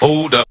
Hold up.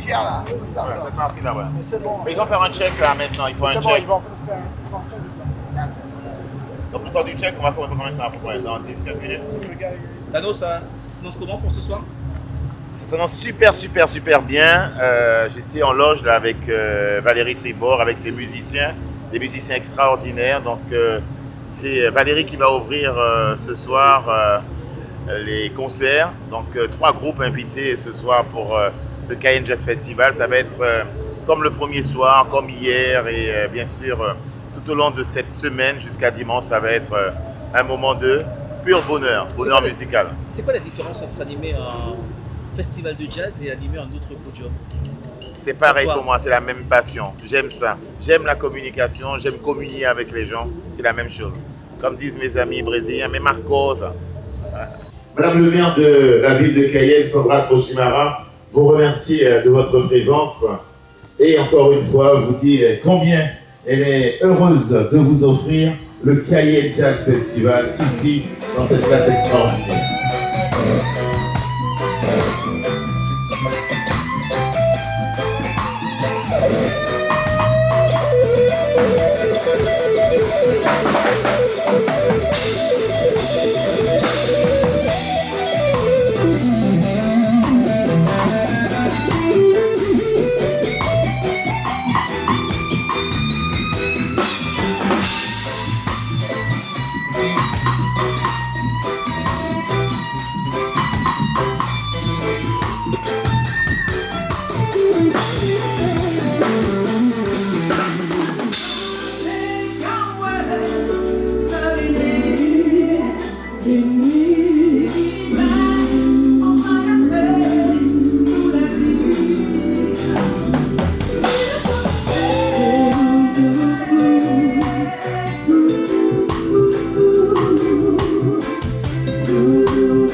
Là. Ouais, c'est parti là, ouais. C'est bon. Mais ils vont faire un check là maintenant, il faut un check. Bon, ils vont faire donc le temps du check, on va commencer combien de temps à peu près? Dans 10-15 minutes. Lano, ça s'annonce comment pour ce soir? Ça s'annonce super bien. J'étais en loge là avec Valérie Tribord, avec ses musiciens, des musiciens extraordinaires. Donc c'est Valérie qui va ouvrir ce soir les concerts. Donc 3 groupes invités ce soir pour ce Cayenne Jazz Festival. Ça va être comme le premier soir, comme hier et bien sûr tout au long de cette semaine jusqu'à dimanche, ça va être un moment de pur bonheur musical. C'est quoi la différence entre animer un festival de jazz et animer un autre podium? C'est pareil pour moi, c'est la même passion. J'aime ça. J'aime la communication, j'aime communier avec les gens. C'est la même chose. Comme disent mes amis brésiliens, mais Marcos. Madame le maire de la ville de Cayenne, Sandra Trochimara, vous remercie de votre présence et encore une fois vous dit combien elle est heureuse de vous offrir le Cayenne Jazz Festival ici dans cette place extraordinaire.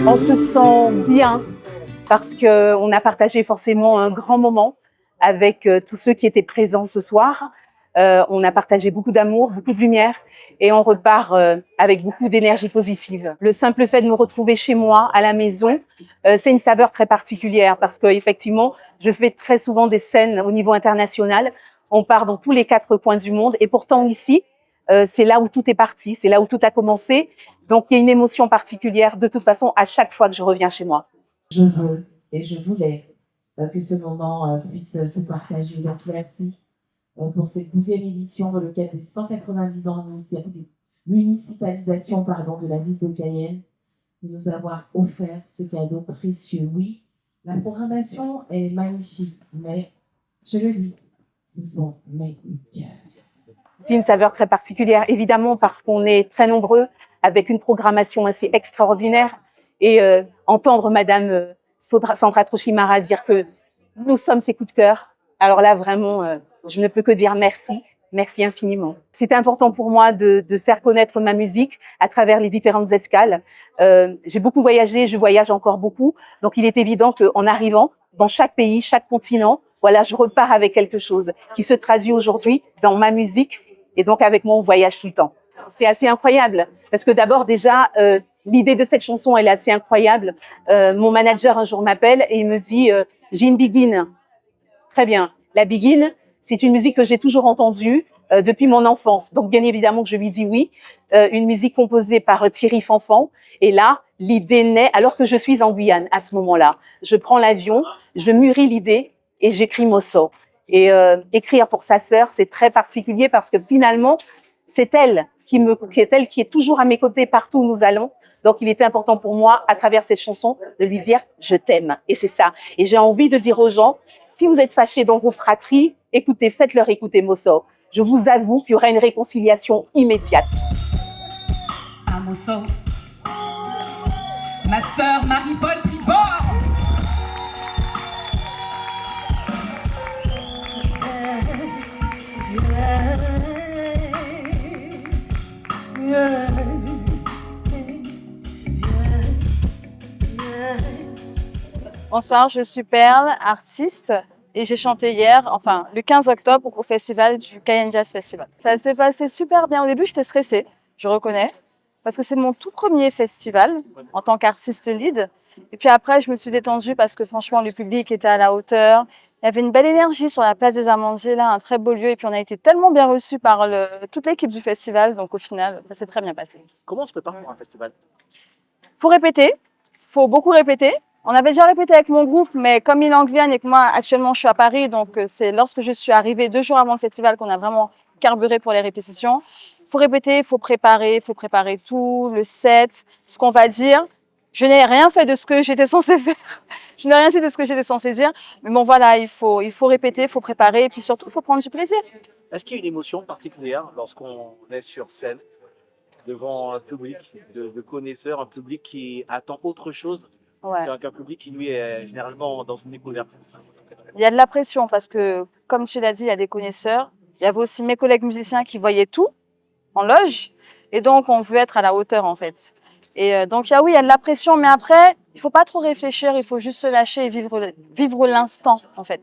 On se sent bien parce qu'on a partagé forcément un grand moment avec tous ceux qui étaient présents ce soir. On a partagé beaucoup d'amour, beaucoup de lumière et on repart avec beaucoup d'énergie positive. Le simple fait de me retrouver chez moi, à la maison, c'est une saveur très particulière parce qu'effectivement, je fais très souvent des scènes au niveau international. On part dans tous les 4 coins du monde et pourtant ici, c'est là où tout est parti, c'est là où tout a commencé. Donc, il y a une émotion particulière de toute façon à chaque fois que je reviens chez moi. Je veux et je voulais que ce moment puisse se partager. Donc, merci pour cette 12e édition dans le cadre des 190 ans de municipalisation de la ville de Cayenne, de nous avoir offert ce cadeau précieux. Oui, la programmation est magnifique, mais je le dis, ce sont mes cœurs. C'est une saveur très particulière, évidemment, parce qu'on est très nombreux avec une programmation assez extraordinaire et entendre Madame Sandra Trochimara dire que nous sommes ses coups de cœur. Alors là, vraiment, je ne peux que dire merci. Merci infiniment. C'était important pour moi de faire connaître ma musique à travers les différentes escales. J'ai beaucoup voyagé, je voyage encore beaucoup. Donc, il est évident qu'en arrivant dans chaque pays, chaque continent, voilà, je repars avec quelque chose qui se traduit aujourd'hui dans ma musique. Et donc, avec moi, on voyage tout le temps. C'est assez incroyable parce que d'abord, déjà, l'idée de cette chanson, elle est assez incroyable. Mon manager, un jour, m'appelle et il me dit « J'ai une biguine ». Très bien. La biguine, c'est une musique que j'ai toujours entendue depuis mon enfance. Donc, bien évidemment que je lui dis oui. Une musique composée par Thierry Fanfan. Et là, l'idée naît alors que je suis en Guyane à ce moment-là. Je prends l'avion, je mûris l'idée et j'écris Mosso. Et écrire pour sa sœur, c'est très particulier parce que finalement, c'est elle qui est toujours à mes côtés partout où nous allons. Donc, il était important pour moi, à travers cette chanson, de lui dire « je t'aime ». Et c'est ça. Et j'ai envie de dire aux gens, si vous êtes fâchés dans vos fratries, écoutez, faites-leur écouter Mosso. Je vous avoue qu'il y aura une réconciliation immédiate. Mosso, ma sœur Marie-Paul Tribord. Bonsoir, je suis Perle, artiste, et j'ai chanté hier, enfin le 15 octobre, au festival du Cayenne Jazz Festival. Ça s'est passé super bien. Au début, j'étais stressée, je reconnais, parce que c'est mon tout premier festival en tant qu'artiste lead. Et puis après, je me suis détendue parce que franchement, le public était à la hauteur. Il y avait une belle énergie sur la place des Amandiers, là, un très beau lieu. Et puis on a été tellement bien reçus par toute l'équipe du festival. Donc au final, ça s'est très bien passé. Comment on se prépare pour un festival? Faut répéter, faut beaucoup répéter. On avait déjà répété avec mon groupe, mais comme il est en Guyane et que moi, actuellement, je suis à Paris, donc c'est lorsque je suis arrivée 2 jours avant le festival qu'on a vraiment carburé pour les répétitions. Il faut répéter, il faut préparer tout, le set, ce qu'on va dire. Je n'ai rien fait de ce que j'étais censée faire. Je n'ai rien fait de ce que j'étais censée dire. Mais bon, voilà, il faut répéter, il faut préparer, et puis surtout, il faut prendre du plaisir. Est-ce qu'il y a une émotion particulière lorsqu'on est sur scène, devant un public de connaisseurs, un public qui attend autre chose Ouais. qu'un public qui, lui, est généralement dans une découverte? Il y a de la pression parce que, comme tu l'as dit, il y a des connaisseurs. Il y avait aussi mes collègues musiciens qui voyaient tout en loge. Et donc, on veut être à la hauteur, en fait. Et donc, oui, il y a de la pression. Mais après, il ne faut pas trop réfléchir. Il faut juste se lâcher et vivre l'instant, en fait.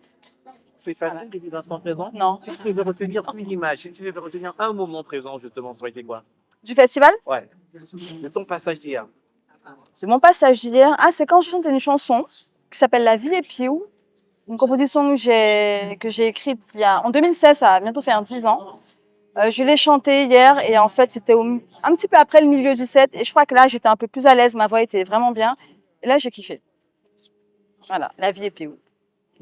C'est facile de vivre l'instant présent? Non. Si tu devais retenir une image, si tu devais retenir un moment présent, justement, ça aurait été quoi? Du festival? Ouais. De ton passage d'hier. De mon passage d'hier, c'est quand j'ai chanté une chanson qui s'appelle La vie est piou, une composition que j'ai écrite en 2016, ça va bientôt faire 10 ans. Je l'ai chantée hier et en fait c'était un petit peu après le milieu du set et je crois que là j'étais un peu plus à l'aise, ma voix était vraiment bien et là j'ai kiffé. Voilà, La vie est piou.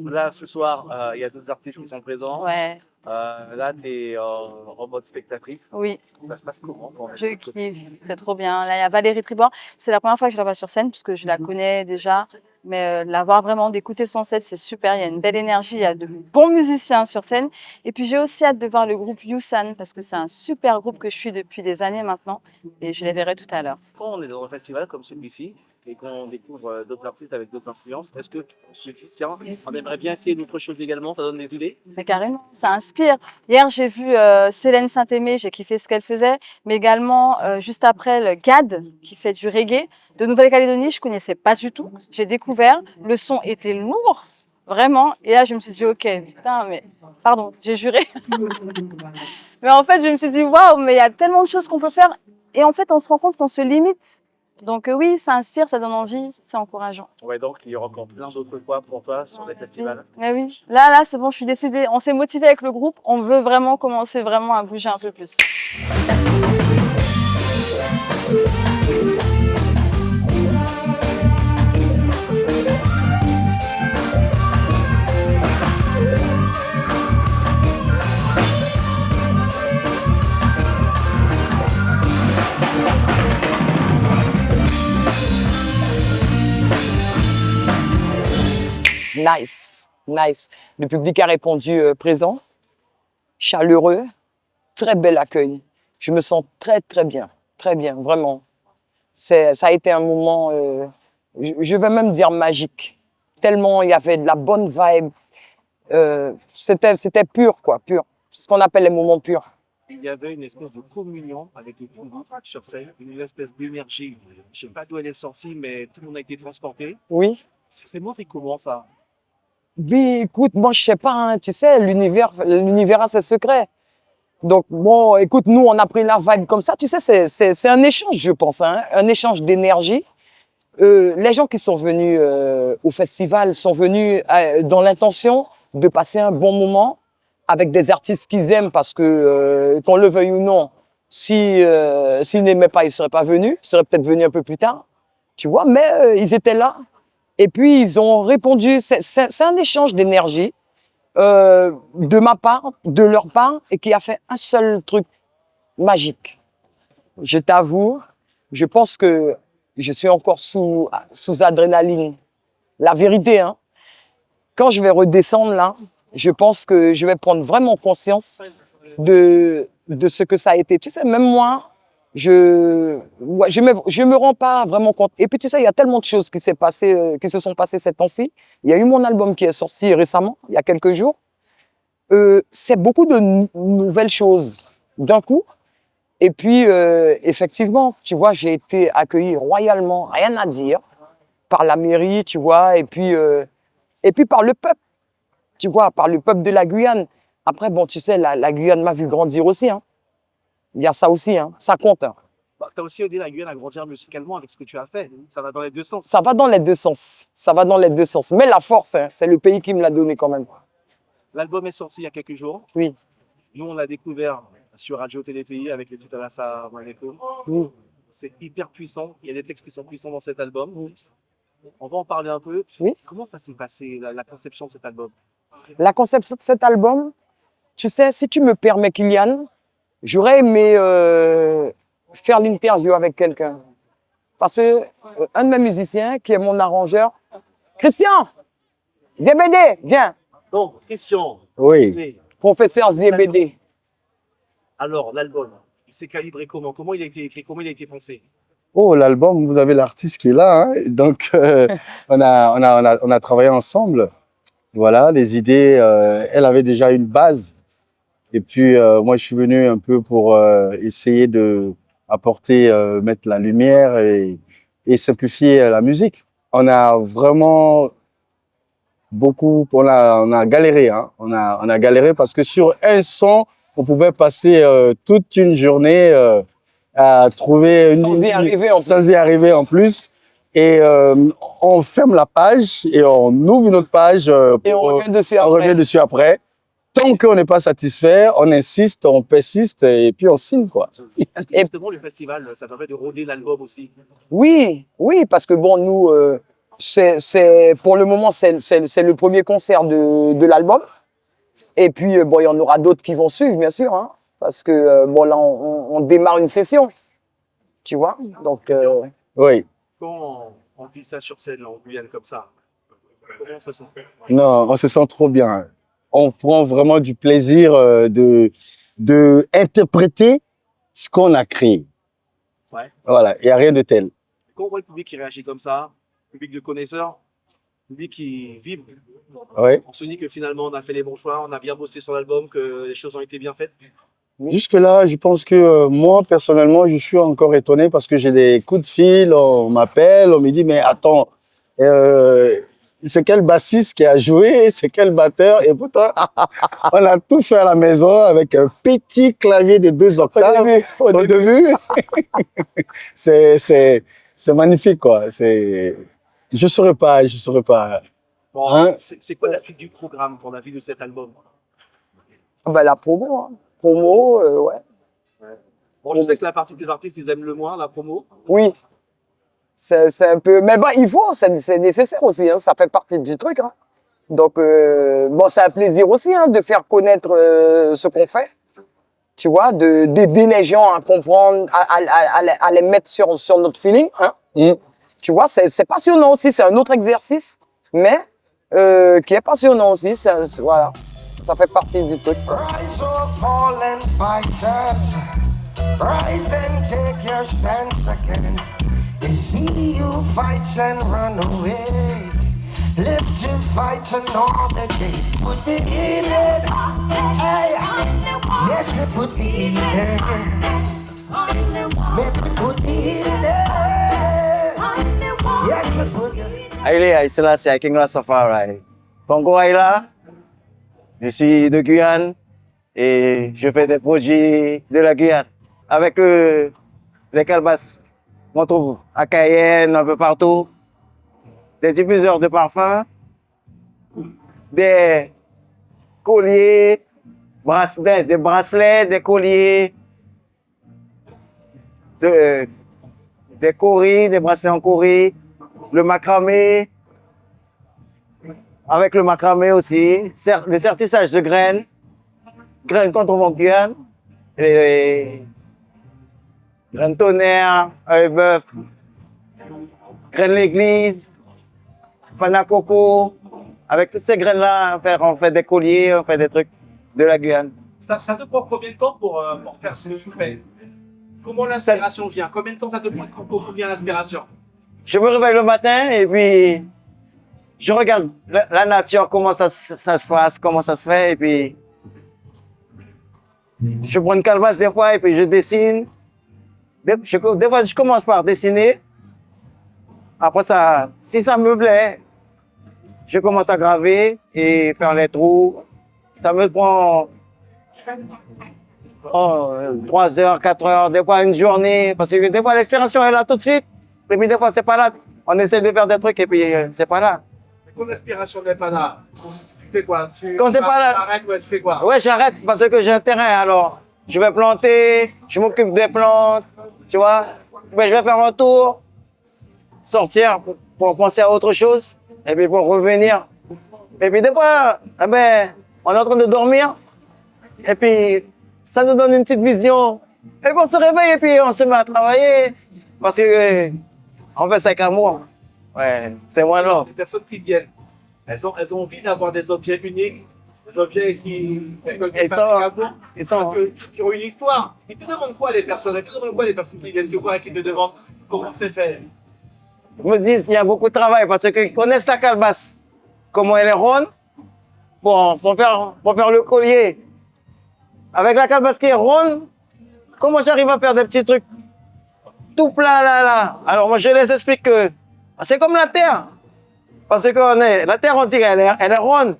Là, ce soir, il y a d'autres artistes qui sont présents. Ouais, Là, tu es en mode spectatrice. oui, Ça se passe comment? je kiffe, c'est trop bien. Là il y a Valérie Tribord, c'est la première fois que je la vois sur scène puisque je la connais déjà. Mais la voir vraiment, d'écouter son set, c'est super. Il y a une belle énergie, il y a de bons musiciens sur scène. Et puis j'ai aussi hâte de voir le groupe Yousan parce que c'est un super groupe que je suis depuis des années maintenant. Et je les verrai tout à l'heure. Quand on est dans un festival comme celui-ci et qu'on découvre d'autres artistes avec d'autres influences, est-ce que tu te dis, tiens, on aimerait bien essayer d'autres choses également? Ça donne des idées? Mais carrément, ça inspire. Hier, j'ai vu Célène Saint-Aimé, j'ai kiffé ce qu'elle faisait. Mais également, juste après, le Gad qui fait du reggae de Nouvelle-Calédonie, je connaissais pas du tout. J'ai découvert, le son était lourd, vraiment. Et là, je me suis dit, ok, putain, mais pardon, j'ai juré. Mais en fait, je me suis dit, waouh, mais il y a tellement de choses qu'on peut faire. Et en fait, on se rend compte qu'on se limite. Donc oui, ça inspire, ça donne envie, c'est encourageant. Ouais, donc il y aura encore plein d'autres fois pour toi sur les festivals. Mais oui, là, c'est bon, je suis décidée. On s'est motivé avec le groupe, on veut vraiment commencer vraiment à bouger un peu plus. Nice, nice. Le public a répondu présent, chaleureux, très bel accueil. Je me sens très bien, vraiment. Ça a été un moment, je vais même dire magique. Tellement il y avait de la bonne vibe. C'était pur, quoi, pur. C'est ce qu'on appelle les moments purs. Il y avait une espèce de communion avec le public sur scène, une espèce d'énergie. Je ne sais pas d'où elle est sortie, mais tout le monde a été transporté. Oui. C'est montré comment ça? Mais écoute, moi je sais pas, hein, tu sais, l'univers a ses secrets. Donc bon, écoute, nous on a pris la vibe comme ça, tu sais, c'est un échange, je pense, hein, un échange d'énergie. Les gens qui sont venus au festival sont venus dans l'intention de passer un bon moment avec des artistes qu'ils aiment parce que, qu'on le veuille ou non, s'ils n'aimaient pas, ils seraient pas venus, ils seraient peut-être venus un peu plus tard, tu vois, mais ils étaient là. Et puis, ils ont répondu, c'est un échange d'énergie de ma part, de leur part, et qui a fait un seul truc magique. Je t'avoue, je pense que je suis encore sous adrénaline. La vérité, hein. Quand je vais redescendre là, je pense que je vais prendre vraiment conscience de ce que ça a été. Tu sais, même moi, Ouais, je me rends pas vraiment compte. Et puis tu sais, il y a tellement de choses qui qui se sont passées ces temps-ci. Il y a eu mon album qui est sorti récemment, il y a quelques jours. C'est beaucoup de nouvelles choses d'un coup. Et puis, effectivement, tu vois, j'ai été accueilli royalement, rien à dire, par la mairie, tu vois, et puis par le peuple, tu vois, par le peuple de la Guyane. Après, bon, tu sais, la Guyane m'a vu grandir aussi, hein. Il y a ça aussi, hein. Ça compte, hein. Bah, tu as aussi aidé la Guyane à grandir musicalement avec ce que tu as fait. Ça va dans les deux sens. Ça va dans les deux sens. Ça va dans les deux sens. Mais la force, hein, c'est le pays qui me l'a donné quand même. L'album est sorti il y a quelques jours. Oui. Nous, on l'a découvert sur Radio Télé Pays avec le titre Alassa Maneko. Oui. C'est hyper puissant. Il y a des textes qui sont puissants dans cet album. On va en parler un peu. Oui. Comment ça s'est passé, la conception de cet album? La conception de cet album, tu sais, si tu me permets, Kylian, j'aurais aimé faire l'interview avec quelqu'un. Parce que un de mes musiciens, qui est mon arrangeur, Christian, Zébédé, viens. Donc, Christian, Oui. Professeur Zébédé. alors l'album, il s'est calibré comment? Comment il a été écrit? Comment il a été pensé? Oh, l'album, vous avez l'artiste qui est là, hein. Donc, on a travaillé ensemble. Voilà, les idées, elle avait déjà une base. Et puis, moi, je suis venu un peu pour essayer de apporter, mettre la lumière et simplifier la musique. On a vraiment on a galéré, hein. On a galéré parce que sur un son, on pouvait passer toute une journée à trouver Sans y arriver en plus. sans y arriver en plus. Et on ferme la page et on ouvre une autre page Et on revient dessus on après. revient dessus après. Tant qu'on n'est pas satisfait, on insiste, on persiste et puis on signe, quoi. Est-ce que justement le festival, ça permet de rôder l'album aussi? Oui, oui, parce que bon, nous, pour le moment, c'est le premier concert de l'album. Et puis, bon, il y en aura d'autres qui vont suivre, bien sûr, hein, parce que, bon, là, on démarre une session, tu vois. Donc, Oui. Quand on vit ça sur scène, là, en Guyane, comme ça, comment on se sent? Non, on se sent trop bien. On prend vraiment du plaisir de interpréter ce qu'on a créé. Ouais. Voilà, il n'y a rien de tel. Quand on voit le public qui réagit comme ça, public de connaisseurs, public qui vibre, Ouais. on se dit que finalement on a fait les bons choix, on a bien bossé sur l'album, que les choses ont été bien faites. Jusque-là, je pense que moi, personnellement, je suis encore étonné parce que j'ai des coups de fil, on m'appelle, on me dit, mais attends, c'est quel bassiste qui a joué, c'est quel batteur, et pourtant, on a tout fait à la maison avec un petit clavier de 2 octaves au début. C'est magnifique, quoi. Je saurais pas. Bon, Hein? c'est quoi la suite du programme pour la vie de cet album? ben, la promo, hein. Promo, ouais. Bon, je sais que c'est la partie des artistes, ils aiment le moins, la promo. Oui. C'est un peu. Mais bon, il faut, c'est nécessaire aussi, hein, ça fait partie du truc, hein. Donc, bon, c'est un plaisir aussi, hein, de faire connaître ce qu'on fait. Tu vois, d'aider les gens à comprendre, à les mettre sur notre feeling, hein. Tu vois, c'est passionnant aussi, c'est un autre exercice, mais qui est passionnant aussi, voilà. Ça fait partie du truc. Rise or fall and fighters, rise and take your stance again. They see you fight and run away. Live to fight another day. Put it in it. Hey, yes, we put it in it. Make we put it in it. Yes, we put it in it. Aile Aïsla, c'est King Rastafari. Congo Aïla, je suis de Guyane et je fais des projets de la Guyane avec les calebasses qu'on trouve à Cayenne, un peu partout, des diffuseurs de parfums, des colliers, des bracelets, des colliers, des coris, des bracelets en coris, le macramé, avec le macramé aussi, le sertissage de graines qu'on trouve en Guyane, et graines tonnerre, œil bœuf, graines l'église, panacoco. Avec toutes ces graines-là, on fait des colliers, on fait des trucs de la Guyane. Ça te prend combien de temps pour faire ce que tu fais? Comment l'inspiration vient? Combien de temps ça te prend pour vient l'inspiration? Je me réveille le matin et puis je regarde la nature, comment ça se passe, comment ça se fait, et puis je prends une calebasse des fois et puis je dessine. Des fois, je commence par dessiner. Après ça, si ça me plaît, je commence à graver et faire les trous. Ça me prend 3 heures, 4 heures, des fois une journée, parce que des fois l'inspiration est là tout de suite, et puis des fois c'est pas là. On essaie de faire des trucs et puis c'est pas là. Quand l'inspiration n'est pas là, tu fais quoi? Quand c'est pas là, arrête, ouais, tu fais quoi? ouais, j'arrête parce que j'ai un terrain. Alors, je vais planter, je m'occupe des plantes, tu vois. Mais je vais faire un tour, sortir pour penser à autre chose, et puis pour revenir. Et puis des fois, eh ben, on est en train de dormir, et puis ça nous donne une petite vision. Et puis on se réveille et puis on se met à travailler, parce que on fait ça avec amour. Ouais, c'est moins long. Les personnes qui viennent, elles ont envie d'avoir des objets uniques, des objets qui ont une histoire. Ils te demandent quoi les personnes? Ils te demandent quoi les personnes qui viennent te voir et qui te demandent comment c'est fait? Ils me disent qu'il y a beaucoup de travail parce qu'ils connaissent la calebasse, comment elle est ronde, pour faire le collier. Avec la calebasse qui est ronde, comment j'arrive à faire des petits trucs tout plat là? Alors moi je les explique que c'est comme la terre. Parce que la terre, on dit qu'elle est ronde.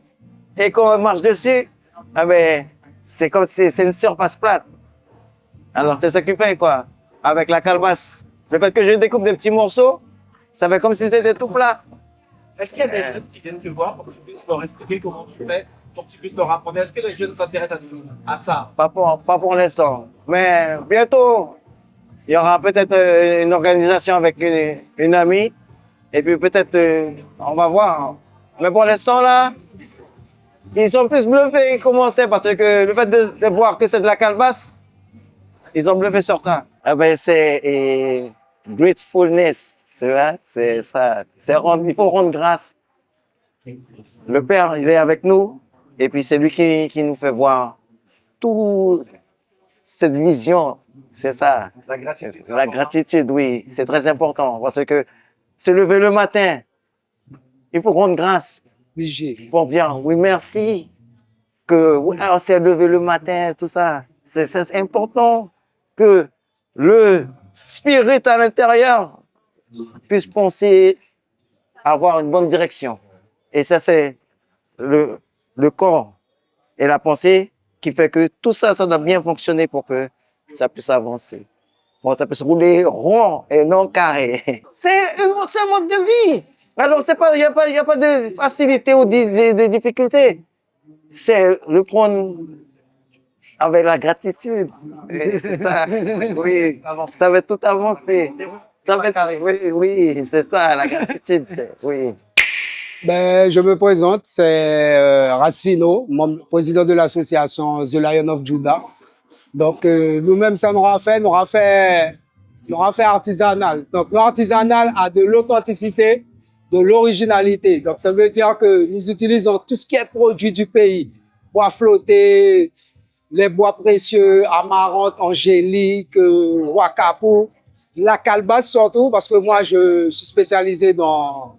Et quand on marche dessus, eh ben, c'est comme si c'est une surface plate. Alors c'est ce qui fait quoi, avec la calebasse. Le fait que je découpe des petits morceaux, ça fait comme si c'était tout plat. Est-ce qu'il y a des jeunes qui viennent te voir pour que tu puisses leur expliquer comment tu fais, pour que tu puisses leur apprendre? Est-ce que les jeunes s'intéressent à ça? Pas pour l'instant. Mais bientôt, il y aura peut-être une organisation avec une amie. Et puis peut-être, on va voir. Mais pour l'instant, là, ils sont plus bluffés comment c'est, parce que le fait de voir que c'est de la calebasse, ils ont bluffé sur ça. Ah ben, c'est gratefulness, tu vois, c'est ça. Il faut rendre grâce. Le Père, il est avec nous, et puis c'est lui qui nous fait voir toute cette vision. C'est ça. La gratitude. La gratitude, oui, c'est très important, parce que se lever le matin, il faut rendre grâce pour dire oui, merci, que on s'est levé le matin, tout ça. C'est important que le spirit à l'intérieur puisse penser avoir une bonne direction. Et ça, c'est le corps et la pensée qui fait que tout ça, ça doit bien fonctionner pour que ça puisse avancer. Bon, ça peut se rouler rond et non carré. C'est un mode de vie. Alors, il n'y a pas de facilité ou de difficulté. C'est le prendre avec la gratitude. C'est ça. Oui, ça va tout avancer. Oui, c'est ça, la gratitude. Oui. Ben, je me présente, c'est Rasfino, président de l'association The Lion of Judah. Donc, nous-mêmes, ça nous a fait artisanal. Donc, l'artisanal a de l'authenticité, de l'originalité. Donc, ça veut dire que nous utilisons tout ce qui est produit du pays. Bois flotté, les bois précieux, amarante, angélique, wakapo, la calebasse surtout, parce que moi, je suis spécialisé dans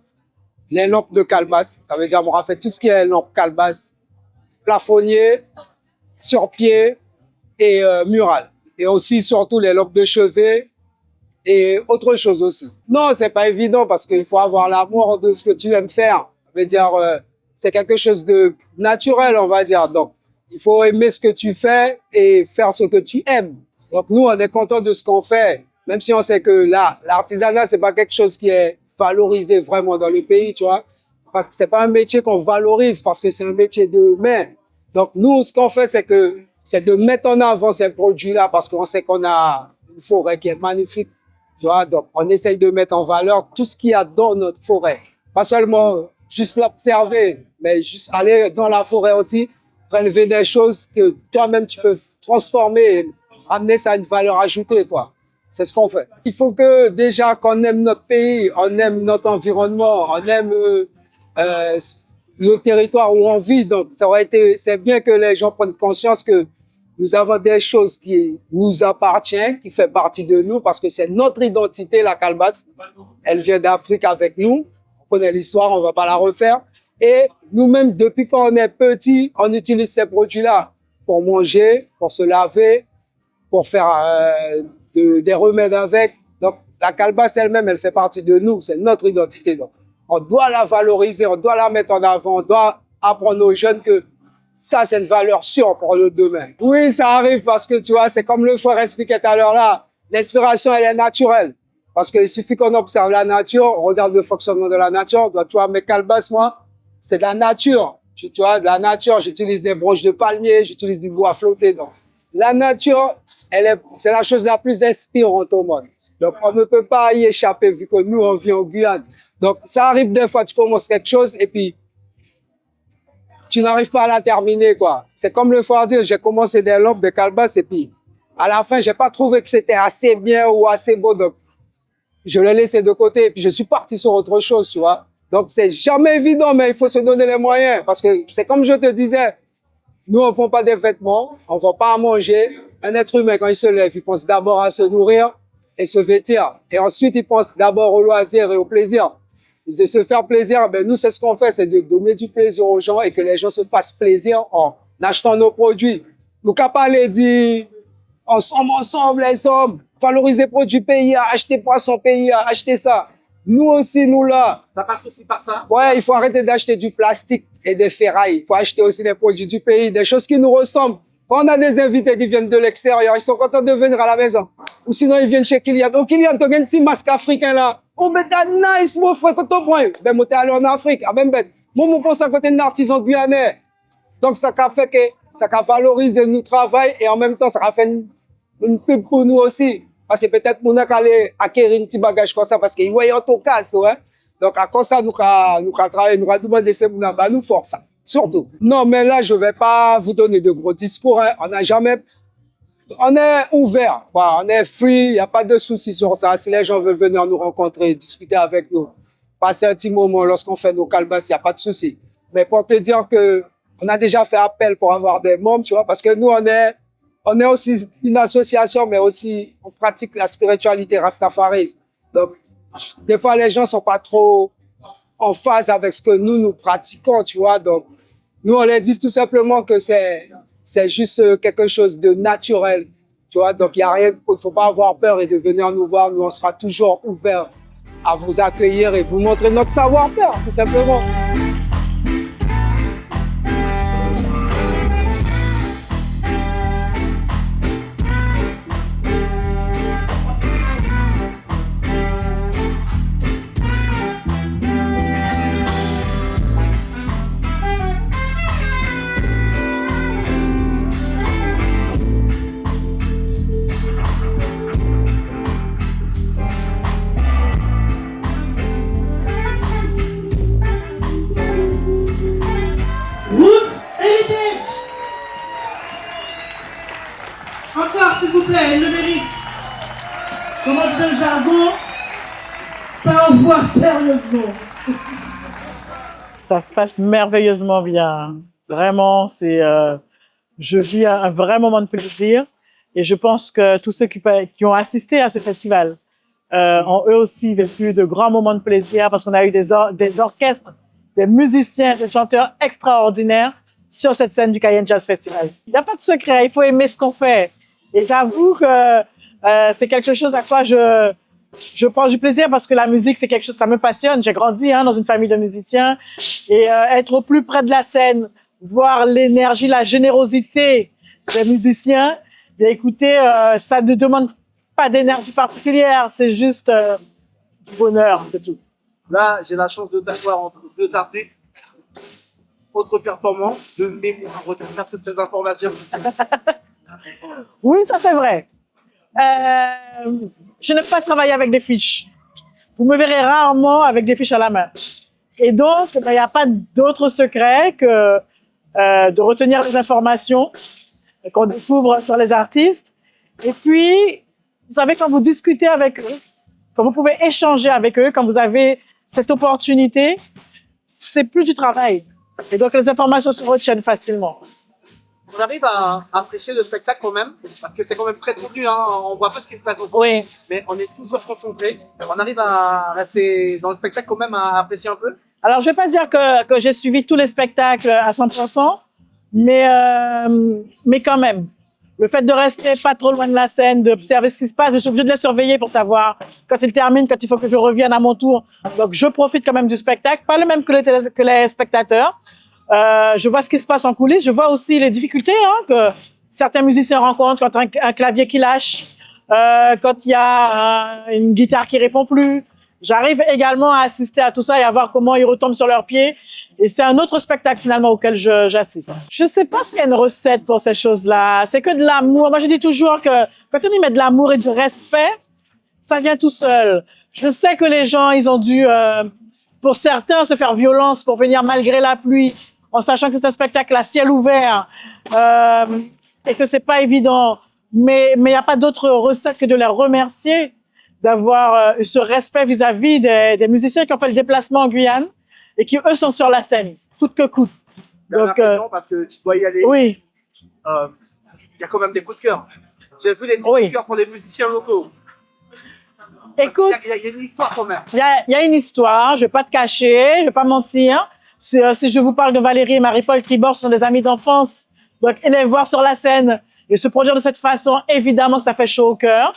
les lampes de calebasse. Ça veut dire, on a fait tout ce qui est lampes calebasse, plafonnier, sur-pied, et mural. Et aussi, surtout, les lampes de chevet et autre chose aussi. Non, c'est pas évident parce qu'il faut avoir l'amour de ce que tu aimes faire. Ça veut dire, c'est quelque chose de naturel, on va dire. Donc, il faut aimer ce que tu fais et faire ce que tu aimes. Donc, nous, on est content de ce qu'on fait, même si on sait que là, l'artisanat, c'est pas quelque chose qui est valorisé vraiment dans le pays, tu vois. C'est pas un métier qu'on valorise parce que c'est un métier de main. Donc, nous, ce qu'on fait, c'est de mettre en avant ces produits-là parce qu'on sait qu'on a une forêt qui est magnifique, tu vois. Donc, on essaye de mettre en valeur tout ce qu'il y a dans notre forêt. Pas seulement juste l'observer, mais juste aller dans la forêt aussi, prélever des choses que toi-même tu peux transformer et amener ça à une valeur ajoutée, quoi. C'est ce qu'on fait. Il faut que déjà qu'on aime notre pays, on aime notre environnement, on aime le territoire où on vit. Donc, c'est bien que les gens prennent conscience que Nous avons des choses qui nous appartiennent, qui fait partie de nous, parce que c'est notre identité, la calebasse. Elle vient d'Afrique avec nous. On connaît l'histoire, on va pas la refaire. Et nous-mêmes, depuis qu'on est petits, on utilise ces produits-là pour manger, pour se laver, pour faire des remèdes avec. Donc, la calebasse elle-même, elle fait partie de nous. C'est notre identité. Donc, on doit la valoriser, on doit la mettre en avant, on doit apprendre aux jeunes que ça, c'est une valeur sûre pour le demain. Oui, ça arrive parce que, tu vois, c'est comme le frère expliquait tout à l'heure là. L'inspiration, elle est naturelle. Parce qu'il suffit qu'on observe la nature, on regarde le fonctionnement de la nature. Tu vois, mes calebasses, moi, c'est de la nature. Tu vois, de la nature, j'utilise des branches de palmier, j'utilise du bois flotté. Donc, la nature, c'est la chose la plus inspirante au monde. Donc, on ne peut pas y échapper vu que nous, on vit en Guyane. Donc, ça arrive des fois, tu commences quelque chose et puis, tu n'arrives pas à la terminer, quoi. C'est comme le frère dire, j'ai commencé des lampes de calebasse et puis, à la fin, j'ai pas trouvé que c'était assez bien ou assez beau, donc, je l'ai laissé de côté et puis je suis parti sur autre chose, tu vois. Donc, c'est jamais évident, mais il faut se donner les moyens parce que c'est comme je te disais, nous, on ne vend pas des vêtements, on ne vend pas à manger. Un être humain, quand il se lève, il pense d'abord à se nourrir et se vêtir. Et ensuite, il pense d'abord au loisir et au plaisir. De se faire plaisir, ben nous, c'est ce qu'on fait, c'est de donner du plaisir aux gens et que les gens se fassent plaisir en achetant nos produits. Nous, qu'à parler dit, ensemble, les hommes, valoriser produits pays, acheter poisson pays, acheter ça. Nous aussi, nous là. Ça passe aussi par ça? Ouais, il faut arrêter d'acheter du plastique et des ferrailles. Il faut acheter aussi des produits du pays, des choses qui nous ressemblent. Quand on a des invités qui viennent de l'extérieur, ils sont contents de venir à la maison. Ou sinon, ils viennent chez Kylian. Oh, Kylian, tu as un petit masque africain là. Oh, ben, t'as nice, mon frère, quand on prend. Ben, moi, t'es allé en Afrique. Ah, ben, moi, je pense à côté d'un artisan guyanais. Donc, ça a fait que, ça a valorisé notre travail et en même temps, ça a fait une pub pour nous aussi. Parce que peut-être, on a allé acquérir un petit bagage comme ça parce qu'ils voyaient en tout cas, ouais. Donc, à cause ça, nous avons travaillé, nous avons demandé ces gens bah, nous force ça. Surtout. Non, mais là, je vais pas vous donner de gros discours, hein. On est ouvert, quoi. On est free, il n'y a pas de souci sur ça. Si les gens veulent venir nous rencontrer, discuter avec nous, passer un petit moment lorsqu'on fait nos calebasses, il n'y a pas de souci. Mais pour te dire que on a déjà fait appel pour avoir des membres, tu vois, parce que nous, on est aussi une association, mais aussi, on pratique la spiritualité Rastafari. Donc, des fois, les gens sont pas trop en phase avec ce que nous pratiquons, tu vois. Donc, nous, on leur dit tout simplement que c'est juste quelque chose de naturel, tu vois. Donc, il y a rien, il faut pas avoir peur et de venir nous voir. Nous, on sera toujours ouverts à vous accueillir et vous montrer notre savoir-faire, tout simplement. Encore, s'il vous plaît, il le mérite. Comment dire le jargon? Ça envoie sérieusement. Ça se passe merveilleusement bien. Vraiment, je vis un vrai moment de plaisir. Et je pense que tous ceux qui ont assisté à ce festival ont eux aussi vécu de grands moments de plaisir parce qu'on a eu des orchestres, des musiciens, des chanteurs extraordinaires sur cette scène du Cayenne Jazz Festival. Il n'y a pas de secret, il faut aimer ce qu'on fait. Et j'avoue que c'est quelque chose à quoi je prends du plaisir parce que la musique, c'est quelque chose, ça me passionne. J'ai grandi dans une famille de musiciens et être au plus près de la scène, voir l'énergie, la générosité des musiciens, écoutez, ça ne demande pas d'énergie particulière, c'est juste du bonheur, c'est tout. Là, j'ai la chance de t'avoir entre deux artistes, autre performance, de mémoire, retenir toutes ces informations. Oui, ça c'est vrai. Je n'aime pas travailler avec des fiches. Vous me verrez rarement avec des fiches à la main. Et donc, il n'y a pas d'autre secret que de retenir les informations qu'on découvre sur les artistes. Et puis, vous savez, quand vous discutez avec eux, quand vous pouvez échanger avec eux, quand vous avez cette opportunité, c'est plus du travail. Et donc, les informations se retiennent facilement. On arrive à apprécier le spectacle quand même, parce que c'est quand même très tendu, hein. On voit pas ce qui se passe autour, Oui. mais on est toujours concentré. On arrive à rester dans le spectacle quand même, à apprécier un peu. Alors, je vais pas dire que j'ai suivi tous les spectacles à 100%, mais quand même. Le fait de rester pas trop loin de la scène, d'observer ce qui se passe, je suis obligée de les surveiller pour savoir quand ils terminent, quand il faut que je revienne à mon tour. Donc, je profite quand même du spectacle, pas le même que les spectateurs. Je vois ce qui se passe en coulisses. Je vois aussi les difficultés que certains musiciens rencontrent quand un clavier qui lâche, quand il y a une guitare qui répond plus. J'arrive également à assister à tout ça et à voir comment ils retombent sur leurs pieds. Et c'est un autre spectacle finalement auquel j'assiste. Je sais pas s'il y a une recette pour ces choses-là. C'est que de l'amour. Moi, je dis toujours que quand on y met de l'amour et du respect, ça vient tout seul. Je sais que les gens, ils ont dû, pour certains, se faire violence pour venir malgré la pluie, en sachant que c'est un spectacle à ciel ouvert et que c'est pas évident. Mais il n'y a pas d'autre recette que de les remercier d'avoir ce respect vis-à-vis des musiciens qui ont fait le déplacement en Guyane et qui, eux, sont sur la scène, coûte que coûte. Donc, parce que tu dois y aller. Oui. Il y a quand même des coups de cœur. J'ai vu les coups de cœur pour les musiciens locaux. Écoute, il y a une histoire quand même. Il y a une histoire, je vais pas te cacher, je vais pas mentir. Si je vous parle de Valérie et Marie-Paul Tribord, ce sont des amis d'enfance. Donc, les voir sur la scène et se produire de cette façon, évidemment que ça fait chaud au cœur.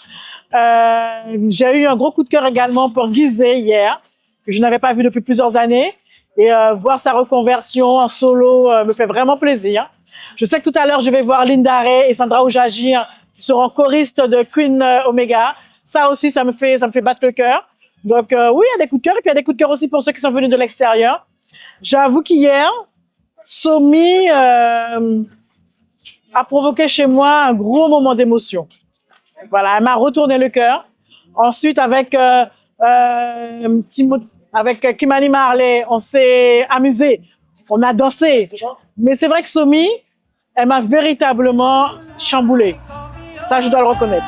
J'ai eu un gros coup de cœur également pour Guizé hier, que je n'avais pas vu depuis plusieurs années. Et voir sa reconversion en solo me fait vraiment plaisir. Je sais que tout à l'heure, je vais voir Linda Ray et Sandra Oujagir, qui seront choristes de Queen Omega. Ça aussi, ça me fait battre le cœur. Donc oui, il y a des coups de cœur et puis il y a des coups de cœur aussi pour ceux qui sont venus de l'extérieur. J'avoue qu'hier, Somi a provoqué chez moi un gros moment d'émotion. Voilà, elle m'a retourné le cœur. Ensuite, avec Kimani Marley, on s'est amusé, on a dansé. Mais c'est vrai que Somi, elle m'a véritablement chamboulé. Ça, je dois le reconnaître.